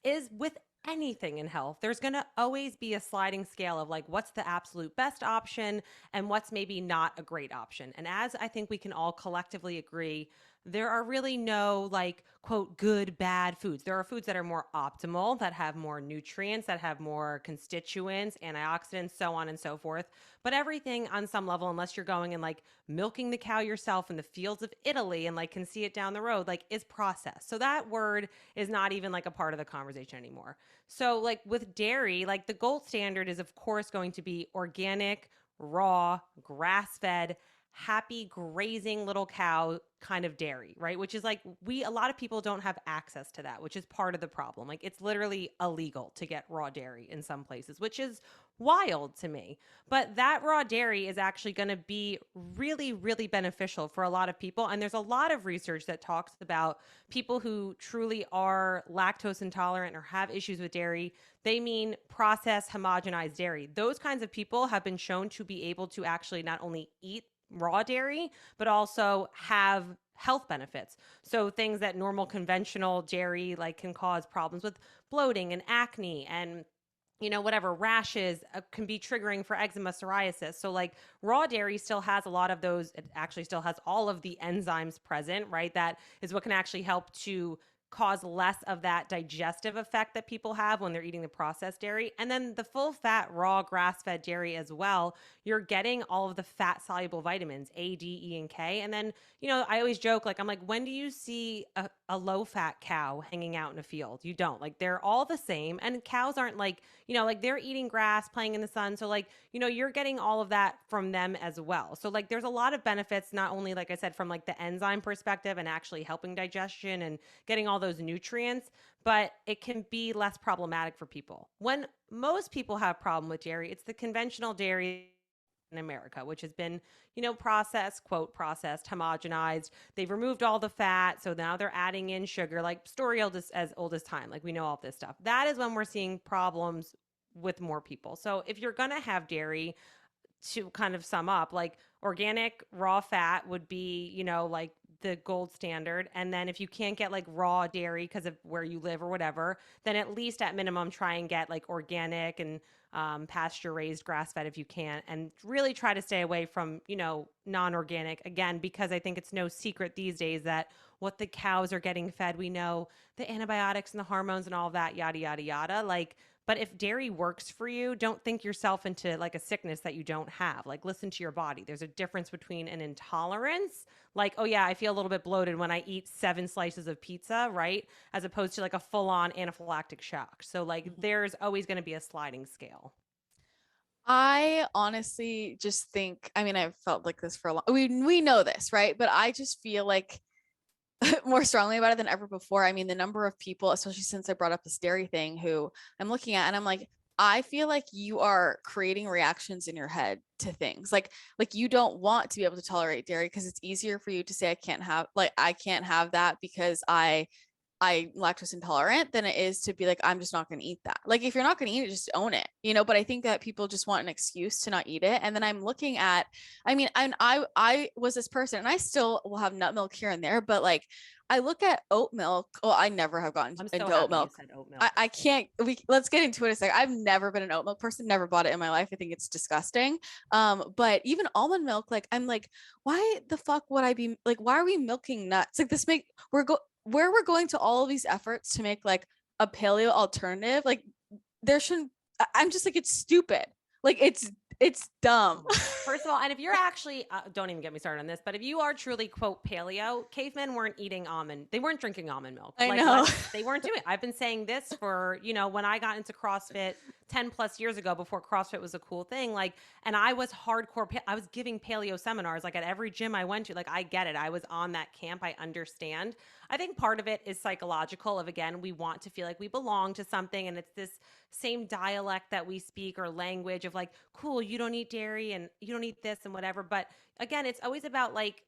is with anything in health, there's going to always be a sliding scale of like what's the absolute best option and what's maybe not a great option. And as I think we can all collectively agree, there are really no like quote good bad foods. There are foods that are more optimal, that have more nutrients, that have more constituents, antioxidants, so on and so forth. But everything on some level, unless you're going and like milking the cow yourself in the fields of Italy and like can see it down the road, like is processed. So that word is not even like a part of the conversation anymore. So like with dairy, like the gold standard is of course going to be organic, raw, grass-fed, happy grazing little cow kind of dairy, right? Which is like a lot of people don't have access to that, which is part of the problem. Like it's literally illegal to get raw dairy in some places, which is wild to me. But that raw dairy is actually going to be really, really beneficial for a lot of people. And there's a lot of research that talks about people who truly are lactose intolerant or have issues with dairy. They mean processed, homogenized dairy. Those kinds of people have been shown to be able to actually not only eat raw dairy, but also have health benefits. So things that normal conventional dairy like can cause problems with bloating and acne and whatever rashes can be triggering for eczema, psoriasis. So like raw dairy still has a lot of those. It actually still has all of the enzymes present, right? That is what can actually help to cause less of that digestive effect that people have when they're eating the processed dairy. And then the full fat, raw, grass fed dairy as well, you're getting all of the fat soluble vitamins, A, D, E, and K. And then, I always joke, like, I'm like, when do you see a low fat cow hanging out in a field? You don't. Like, they're all the same. And cows aren't like, like they're eating grass, playing in the sun. So, like, you're getting all of that from them as well. So, like, there's a lot of benefits, not only, like I said, from like the enzyme perspective and actually helping digestion and getting all those nutrients, but it can be less problematic for people. When most people have problem with dairy, it's the conventional dairy in America, which has been, processed, quote, processed, homogenized. They've removed all the fat. So now they're adding in sugar, like story as old as time. Like we know all this stuff. That is when we're seeing problems with more people. So if you're going to have dairy, to kind of sum up, like organic raw fat would be, like the gold standard. And then if you can't get like raw dairy because of where you live or whatever, then at least at minimum try and get like organic and pasture raised grass fed if you can, and really try to stay away from, non-organic again, because I think it's no secret these days that what the cows are getting fed, we know the antibiotics and the hormones and all of that, yada, yada, yada. Like, but if dairy works for you, don't think yourself into like a sickness that you don't have. Like listen to your body. There's a difference between an intolerance, like, oh yeah, I feel a little bit bloated when I eat 7 slices of pizza, right? As opposed to like a full-on anaphylactic shock. So like there's always going to be a sliding scale. I honestly just think, I mean, I've felt like this for a long, we know this, right? But I just feel like more strongly about it than ever before. I mean, the number of people, especially since I brought up this dairy thing, who I'm looking at and I'm like, I feel like you are creating reactions in your head to things. Like you don't want to be able to tolerate dairy because it's easier for you to say I can't have that because I lactose intolerant than it is to be like, I'm just not going to eat that. Like, if you're not going to eat it, just own it, But I think that people just want an excuse to not eat it. And then I'm looking at, I mean, and I was this person, and I still will have nut milk here and there, but like, I look at oat milk. Oh, I never have gotten I'm so into oat happy you milk. said oat I, milk. I can't. Let's get into it a second. I've never been an oat milk person. Never bought it in my life. I think it's disgusting. But even almond milk, like I'm like, why the fuck would I be like? Why are we milking nuts? Like this make we're go where we're going to all of these efforts to make like a paleo alternative, like there shouldn't. I'm just like, it's stupid. Like it's dumb. Oh my God. First of all, and if you're actually, don't even get me started on this, but if you are truly, quote, paleo, cavemen weren't eating they weren't drinking almond milk. I Like, know. they weren't doing it. I've been saying this for, when I got into CrossFit 10 plus years ago, before CrossFit was a cool thing, like, and I was hardcore, I was giving paleo seminars, like at every gym I went to, like, I get it. I was on that camp. I understand. I think part of it is psychological of, again, we want to feel like we belong to something. And it's this same dialect that we speak or language of like, cool, you don't eat dairy and you don't eat this and whatever. But again, it's always about like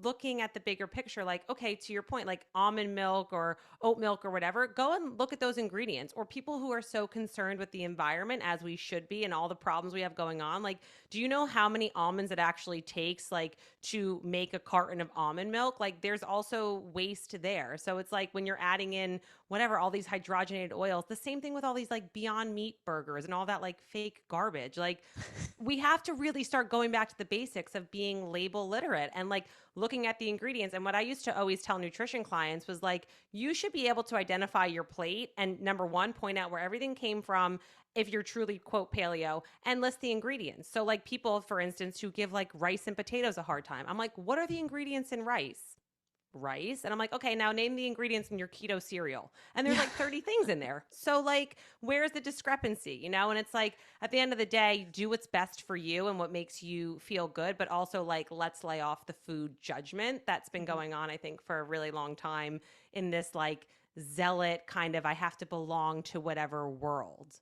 looking at the bigger picture. Like, okay, to your point, like almond milk or oat milk or whatever, go and look at those ingredients. Or people who are so concerned with the environment, as we should be, and all the problems we have going on. Like, do you know how many almonds it actually takes like to make a carton of almond milk? Like, there's also waste there. So it's like when you're adding in whatever, all these hydrogenated oils. The same thing with all these like Beyond Meat burgers and all that like fake garbage. Like we have to really start going back to the basics of being label literate and like looking at the ingredients. And what I used to always tell nutrition clients was like, you should be able to identify your plate and number one, point out where everything came from if you're truly quote paleo and list the ingredients. So like people, for instance, who give like rice and potatoes a hard time. I'm like, what are the ingredients in rice? And I'm like, okay, now name the ingredients in your keto cereal. And there's Yeah. like 30 things in there. So like, where's the discrepancy, you know? And it's like at the end of the day, do what's best for you and what makes you feel good, but also like let's lay off the food judgment that's been Mhm. going on, I think, for a really long time in this like zealot kind of I have to belong to whatever world.